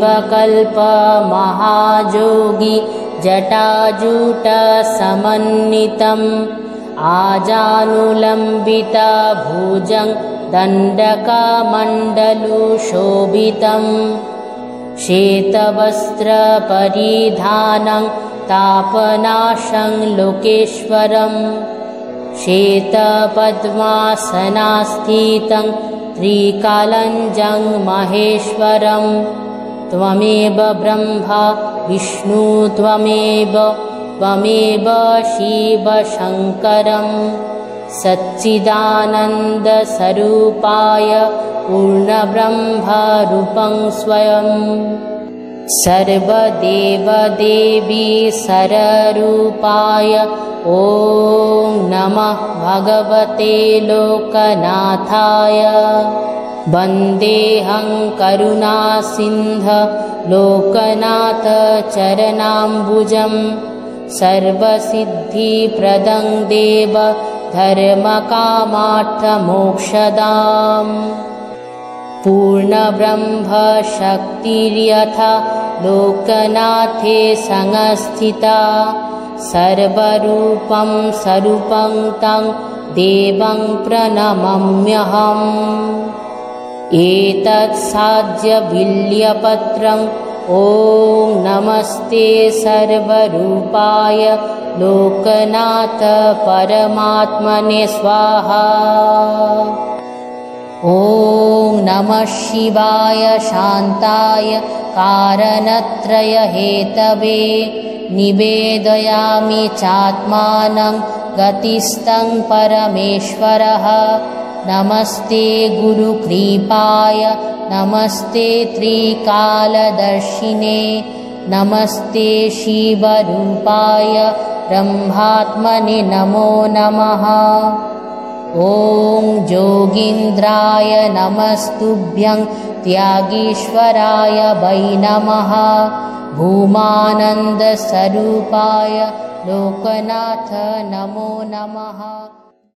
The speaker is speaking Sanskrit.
शिवकल्प महाजोगी जटाजूटसमन्वितम् आजानुलम्बित भुजं दण्डकमण्डलुशोभितम् श्वेतवस्त्रपरिधानं तापनाशं लोकेश्वरम् श्वेतपद्मासनास्थितं त्रिकालञ्जं महेश्वरम् त्वमेव ब्रह्मा विष्णु त्वमेव शिव शङ्करम् सच्चिदानन्दस्वरूपाय पूर्णब्रह्मरूपं स्वयं सर्वदेवदेवी सररूपाय ॐ नमः भगवते लोकनाथाय वन्देऽहं करुणासिन्ध लोकनाथ चरणाम्बुजं सर्वसिद्धिप्रदं देव धर्मकामार्थमोक्षदाम् पूर्णब्रह्मशक्तिर्यथा लोकनाथे संस्थिता सर्वरूपं स्वरूपं तं देवं प्रणमम्यहम् एतत् साध्यविल्यपत्रम् ॐ नमस्ते सर्वरूपाय लोकनाथ परमात्मने स्वाहा। ॐ नमः शिवाय शान्ताय कारणत्रयहेतवे निवेदयामि चात्मानं गतिस्तं परमेश्वरः। नमस्ते गुरुकृपाय नमस्ते त्रिकालदर्शिने नमस्ते शिवरूपाय ब्रह्मात्मने नमो नमः। ॐ जोगीन्द्राय नमस्तुभ्यं त्यागीश्वराय वै नमः। भूमानन्दस्वरूपाय लोकनाथ नमो नमः।